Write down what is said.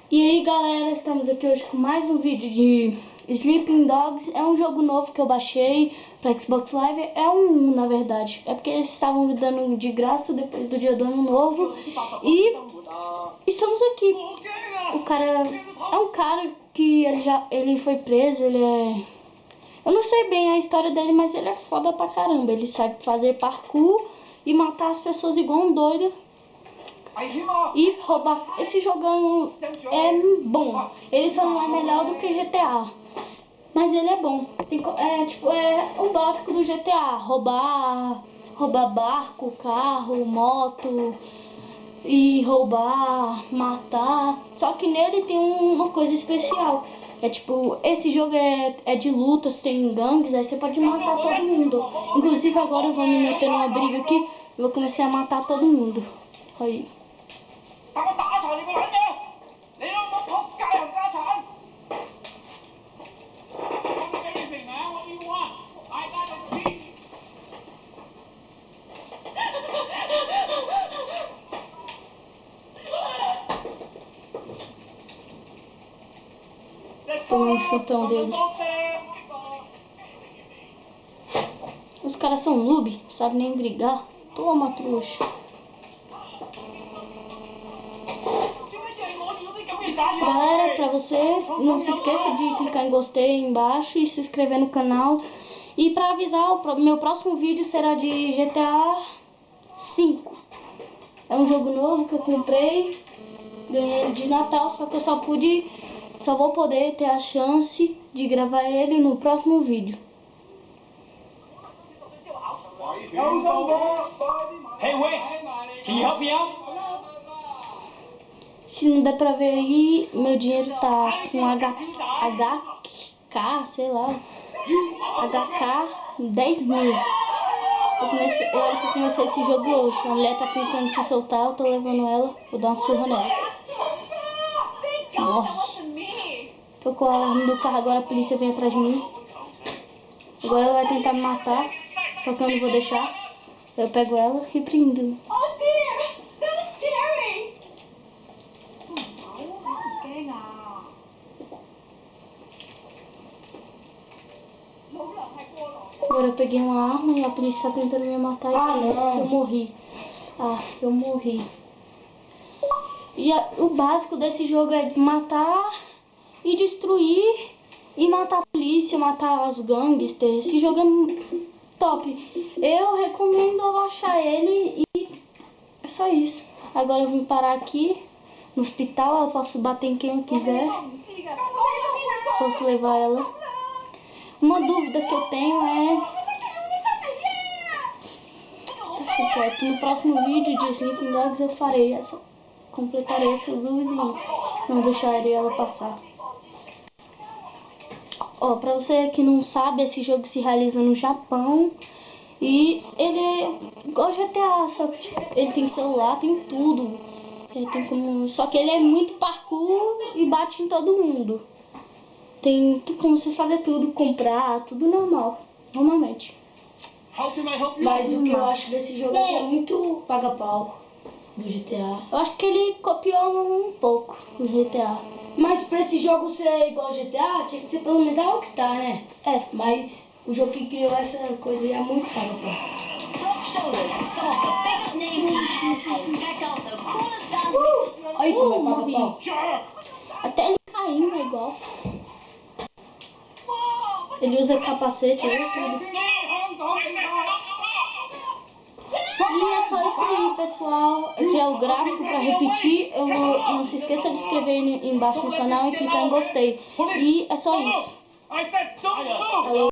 E aí galera, estamos aqui hoje com mais um vídeo de Sleeping Dogs. É um jogo novo que eu baixei para Xbox Live. É um na verdade. É porque eles estavam me dando de graça depois do dia do ano novo. E estamos aqui. O cara é um cara que ele foi preso, ele é... Eu não sei bem a história dele, mas ele é foda pra caramba. Ele sabe fazer parkour e matar as pessoas igual um doido. E roubar. Esse jogão é bom. Ele só não é melhor do que GTA. Mas ele é bom. É o básico do GTA. Roubar barco, carro, moto. E roubar, matar. Só que nele tem uma coisa especial. É tipo, esse jogo é de lutas, tem gangues, aí você pode matar todo mundo. Inclusive agora eu vou me meter numa briga aqui. Eu vou começar a matar todo mundo. Aí. Tomar um chutão dele. Os caras são noob, sabem nem brigar. Toma, trouxa. Galera, pra você, não se esqueça de clicar em gostei aí embaixo e se inscrever no canal. E pra avisar, o meu próximo vídeo será de GTA V. É um jogo novo que eu comprei, ganhei ele de Natal, só que eu só vou poder ter a chance de gravar ele no próximo vídeo. Hey, wait! Can you help me out? Se não der pra ver aí, meu dinheiro tá com HK, sei lá, HK 10 mil. Eu comecei esse jogo hoje. A mulher tá tentando se soltar, eu tô levando ela, vou dar uma surra nela. Morre. Tô com a arma do carro, agora a polícia vem atrás de mim. Agora ela vai tentar me matar, só que eu não vou deixar. Eu pego ela e prendo. Agora eu peguei uma arma e a polícia tá tentando me matar e pensa que eu morri. Eu morri. E o básico desse jogo é matar e destruir e matar a polícia, matar as gangsters. Esse jogo é top. Eu recomendo baixar ele e é só isso. Agora eu vim parar aqui no hospital, eu posso bater em quem eu quiser. Posso levar ela. Uma dúvida que eu tenho é... No próximo vídeo de Sleeping Dogs eu completarei essa dúvida e não deixarei ela passar. Ó, pra você que não sabe, esse jogo se realiza no Japão. E ele é igual GTA, só que tipo, ele tem celular, tem tudo. Só que ele é muito parkour e bate em todo mundo. Tem como você fazer tudo, comprar, tudo normal, normalmente. Mas o que eu acho desse jogo é que é muito paga-pau do GTA. Eu acho que ele copiou um pouco o GTA. Mas pra esse jogo ser igual ao GTA, tinha que ser pelo menos a Rockstar, né? É. Mas o jogo que criou essa coisa aí é muito paga-pau. Olha como é paga-pau. Até ele caindo é igual. Ele usa capacete, tudo. E é só isso aí, pessoal. Aqui é o gráfico para repetir. Não se esqueça de inscrever embaixo no canal e clicar em gostei. E é só isso. Falou.